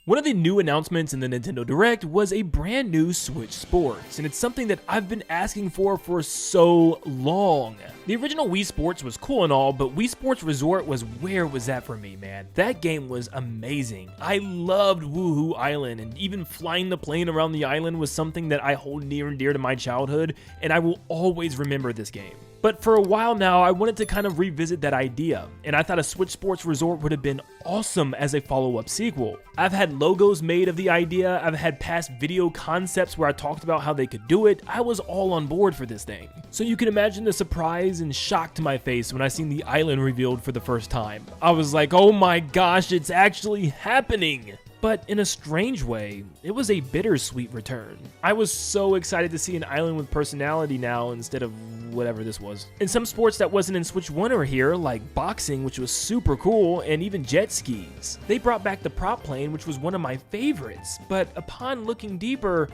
One of the new announcements in the Nintendo Direct was a brand new Switch Sports, and it's something that I've been asking for so long. The original Wii Sports was cool and all, but Wii Sports Resort was where it was at for me, man. That game was amazing. I loved Woohoo Island, and even flying the plane around the island was something that I hold near and dear to my childhood, and I will always remember this game. But for a while now, I wanted to kind of revisit that idea, and I thought a Switch Sports Resort would have been awesome as a follow-up sequel. I've had logos made of the idea, I've had past video concepts where I talked about how they could do it. I was all on board for this thing. So you can imagine the surprise and shock to my face when I seen the island revealed for the first time. I was like, oh my gosh, it's actually happening! But in a strange way, it was a bittersweet return. I was so excited to see an island with personality now instead of whatever this was. And some sports that wasn't in Switch 1 are here, like boxing, which was super cool, and even jet skis. They brought back the prop plane, which was one of my favorites, but upon looking deeper,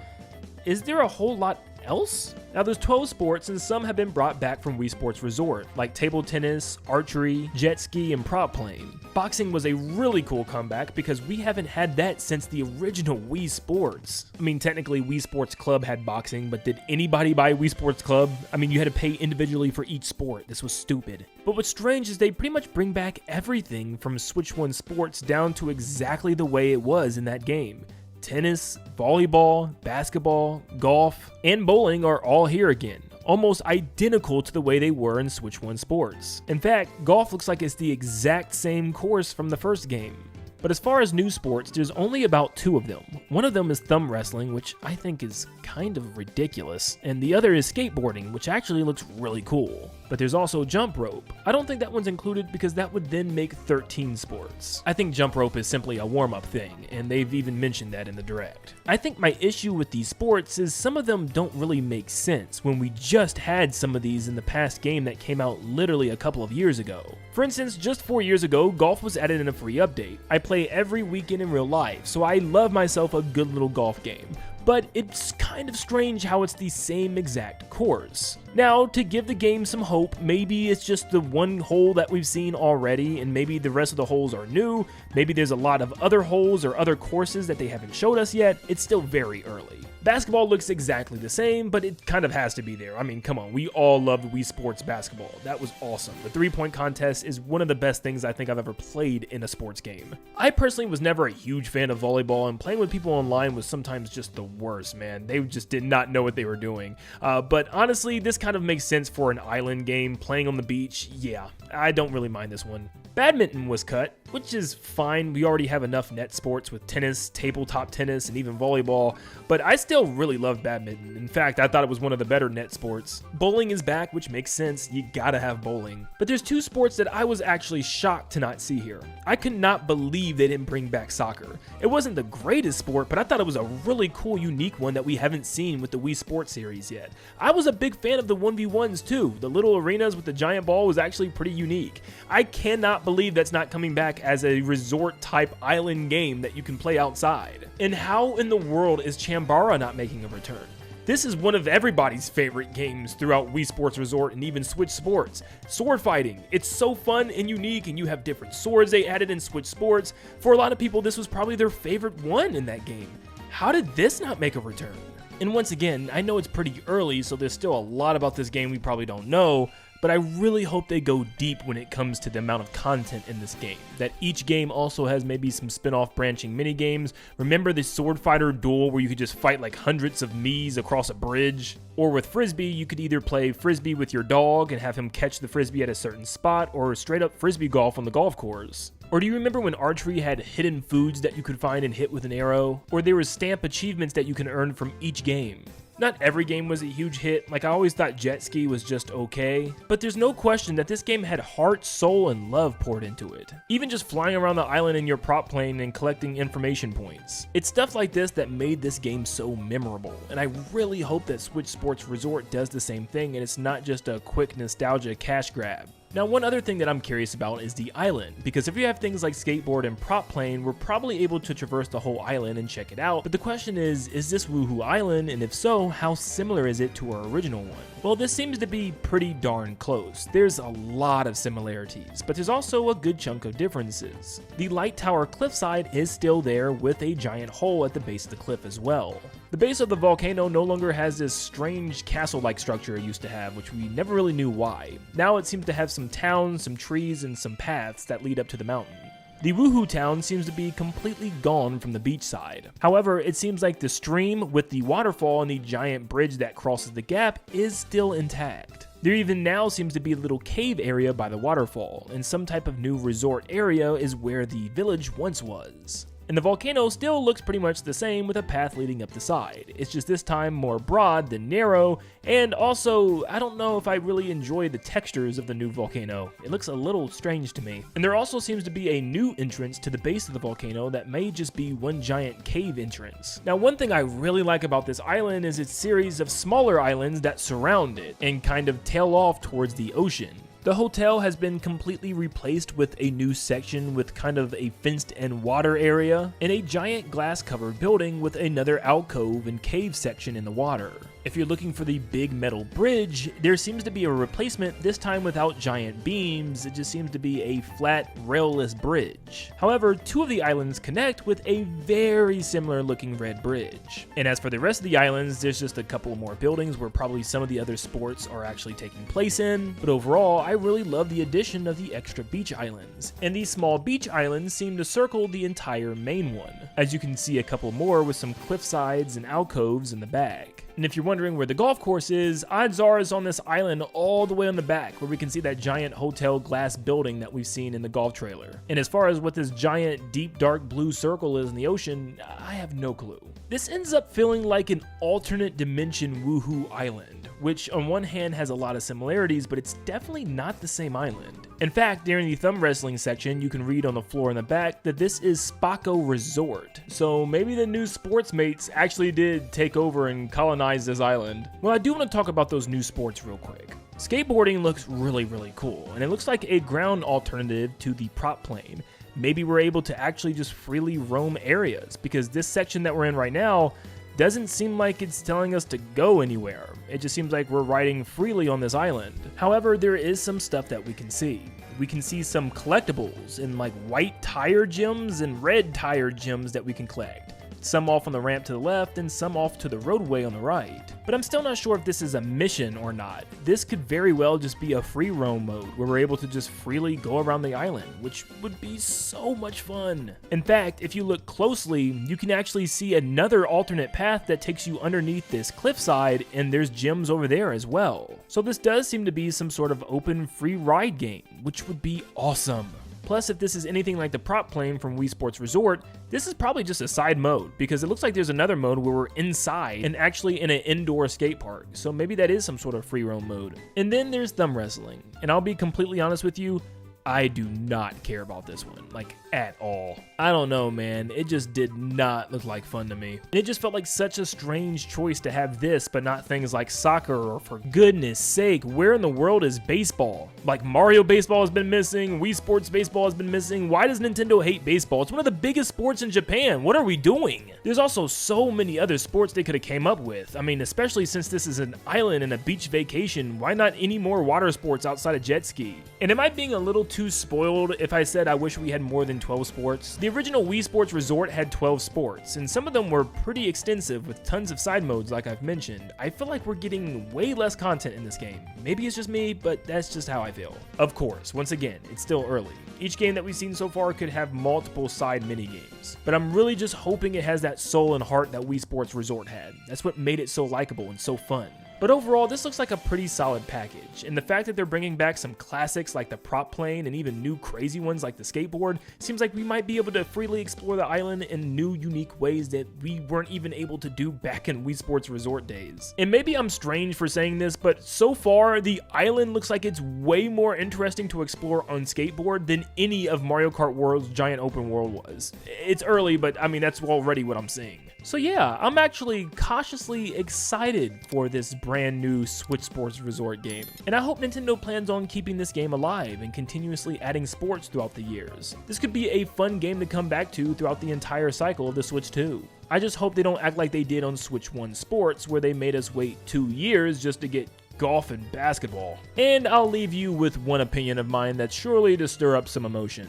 is there a whole lot else? Now there's 12 sports and some have been brought back from Wii Sports Resort, like table tennis, archery, jet ski, and prop plane. Boxing was a really cool comeback because we haven't had that since the original Wii Sports. I mean, technically Wii Sports Club had boxing, but did anybody buy Wii Sports Club? I mean, you had to pay individually for each sport. This was stupid. But what's strange is they pretty much bring back everything from Switch 1 sports down to exactly the way it was in that game. Tennis, volleyball, basketball, golf, and bowling are all here again, almost identical to the way they were in Switch 1 Sports. In fact, golf looks like it's the exact same course from the first game. But as far as new sports, there's only about 2 of them. One of them is thumb wrestling, which I think is kind of ridiculous, and the other is skateboarding, which actually looks really cool. But there's also jump rope. I don't think that one's included because that would then make 13 sports. I think jump rope is simply a warm-up thing, and they've even mentioned that in the Direct. I think my issue with these sports is some of them don't really make sense when we just had some of these in the past game that came out literally a couple of years ago. For instance, just 4 years ago, golf was added in a free update. I play every weekend in real life, so I love myself a good little golf game. But it's kind of strange how it's the same exact course. Now, to give the game some hope, maybe it's just the one hole that we've seen already, and maybe the rest of the holes are new, maybe there's a lot of other holes or other courses that they haven't showed us yet. It's still very early. Basketball looks exactly the same, but it kind of has to be there. I mean, come on, we all loved Wii Sports Basketball. That was awesome. The 3-point contest is one of the best things I think I've ever played in a sports game. I personally was never a huge fan of volleyball, and playing with people online was sometimes just the worst, man. They just did not know what they were doing. But honestly, this kind of makes sense for an island game, playing on the beach. Yeah, I don't really mind this one. Badminton was cut, which is fine. We already have enough net sports with tennis, tabletop tennis, and even volleyball, but I still really love badminton. In fact, I thought it was one of the better net sports. Bowling is back, which makes sense. You gotta have bowling. But there's 2 sports that I was actually shocked to not see here. I could not believe they didn't bring back soccer. It wasn't the greatest sport, but I thought it was a really cool, unique one that we haven't seen with the Wii Sports series yet. I was a big fan of the 1v1s too. The little arenas with the giant ball was actually pretty unique. I cannot believe that's not coming back as a resort type island game that you can play outside. And how in the world is Chambara not making a return? This is one of everybody's favorite games throughout Wii Sports Resort and even Switch Sports. Sword fighting. It's so fun and unique, and you have different swords they added in Switch Sports. For a lot of people, this was probably their favorite one in that game. How did this not make a return? And once again, I know it's pretty early, so there's still a lot about this game we probably don't know, but I really hope they go deep when it comes to the amount of content in this game. That each game also has maybe some spin-off branching mini-games. Remember the sword fighter duel where you could just fight like hundreds of Miis across a bridge? Or with Frisbee, you could either play Frisbee with your dog and have him catch the Frisbee at a certain spot, or straight up Frisbee golf on the golf course. Or do you remember when archery had hidden foods that you could find and hit with an arrow? Or there was stamp achievements that you can earn from each game? Not every game was a huge hit, like I always thought jet ski was just okay, but there's no question that this game had heart, soul, and love poured into it. Even just flying around the island in your prop plane and collecting information points. It's stuff like this that made this game so memorable, and I really hope that Switch Sports Resort does the same thing and it's not just a quick nostalgia cash grab. Now, one other thing that I'm curious about is the island, because if you have things like skateboard and prop plane, we're probably able to traverse the whole island and check it out, but the question is this Woohoo Island, and if so, how similar is it to our original one? Well, this seems to be pretty darn close. There's a lot of similarities, but there's also a good chunk of differences. The light tower cliffside is still there with a giant hole at the base of the cliff as well. The base of the volcano no longer has this strange castle-like structure it used to have, which we never really knew why. Now it seems to have some towns, some trees, and some paths that lead up to the mountain. The Woohoo town seems to be completely gone from the beach side. However, it seems like the stream with the waterfall and the giant bridge that crosses the gap is still intact. There even now seems to be a little cave area by the waterfall, and some type of new resort area is where the village once was. And the volcano still looks pretty much the same with a path leading up the side. It's just this time more broad than narrow, and also, I don't know if I really enjoy the textures of the new volcano. It looks a little strange to me. And there also seems to be a new entrance to the base of the volcano that may just be one giant cave entrance. Now, one thing I really like about this island is its series of smaller islands that surround it and kind of tail off towards the ocean. The hotel has been completely replaced with a new section with kind of a fenced-in water area and a giant glass-covered building with another alcove and cave section in the water. If you're looking for the big metal bridge, there seems to be a replacement, this time without giant beams. It just seems to be a flat, rail-less bridge. However, two of the islands connect with a very similar looking red bridge. And as for the rest of the islands, there's just a couple more buildings where probably some of the other sports are actually taking place in. But overall, I really love the addition of the extra beach islands. And these small beach islands seem to circle the entire main one, as you can see a couple more with some cliff sides and alcoves in the back. And if you're wondering where the golf course is, odds are it's on this island all the way on the back, where we can see that giant hotel glass building that we've seen in the golf trailer. And as far as what this giant deep dark blue circle is in the ocean, I have no clue. This ends up feeling like an alternate dimension Woohoo Island, which on one hand has a lot of similarities, but it's definitely not the same island. In fact, during the thumb wrestling section, you can read on the floor in the back that this is Spaco Resort. So maybe the new sports mates actually did take over and colonize this island. Well, I do want to talk about those new sports real quick. Skateboarding looks really cool, and it looks like a ground alternative to the prop plane. Maybe we're able to actually just freely roam areas, because this section that we're in right now doesn't seem like it's telling us to go anywhere. It just seems like we're riding freely on this island. However, there is some stuff that we can see. We can see some collectibles in like white tire gems and red tire gems that we can collect. Some off on the ramp to the left and some off to the roadway on the right. But I'm still not sure if this is a mission or not. This could very well just be a free roam mode where we're able to just freely go around the island, which would be so much fun. In fact, if you look closely, you can actually see another alternate path that takes you underneath this cliffside, and there's gyms over there as well. So this does seem to be some sort of open free ride game, which would be awesome. Plus, if this is anything like the prop plane from Wii Sports Resort, this is probably just a side mode, because it looks like there's another mode where we're inside and actually in an indoor skate park, so maybe that is some sort of free roam mode. And then there's thumb wrestling, and I'll be completely honest with you, I do not care about this one, like at all. I don't know, man, it just did not look like fun to me. It just felt like such a strange choice to have this, but not things like soccer, or for goodness sake, where in the world is baseball? Like Mario Baseball has been missing, Wii Sports Baseball has been missing. Why does Nintendo hate baseball? It's one of the biggest sports in Japan. What are we doing? There's also so many other sports they could have came up with. I mean, especially since this is an island and a beach vacation, why not any more water sports outside of jet ski? And am I being a little too spoiled if I said I wish we had more than 12 sports? The original Wii Sports Resort had 12 sports, and some of them were pretty extensive with tons of side modes like I've mentioned. I feel like we're getting way less content in this game. Maybe it's just me, but that's just how I feel. Of course, once again, it's still early. Each game that we've seen so far could have multiple side mini-games, but I'm really just hoping it has that soul and heart that Wii Sports Resort had. That's what made it so likable and so fun. But overall, this looks like a pretty solid package, and the fact that they're bringing back some classics like the prop plane and even new crazy ones like the skateboard seems like we might be able to freely explore the island in new, unique ways that we weren't even able to do back in Wii Sports Resort days. And maybe I'm strange for saying this, but so far, the island looks like it's way more interesting to explore on skateboard than any of Mario Kart World's giant open world was. It's early, but I mean, that's already what I'm seeing. So yeah, I'm actually cautiously excited for this brand new Switch Sports Resort game. And I hope Nintendo plans on keeping this game alive and continuously adding sports throughout the years. This could be a fun game to come back to throughout the entire cycle of the Switch 2. I just hope they don't act like they did on Switch 1 Sports, where they made us wait 2 years just to get golf and basketball. And I'll leave you with one opinion of mine that's surely to stir up some emotion.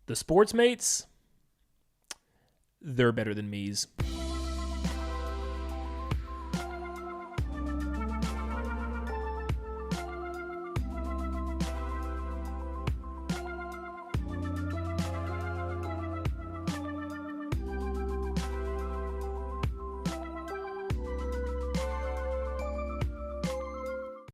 The sports mates, they're better than me's.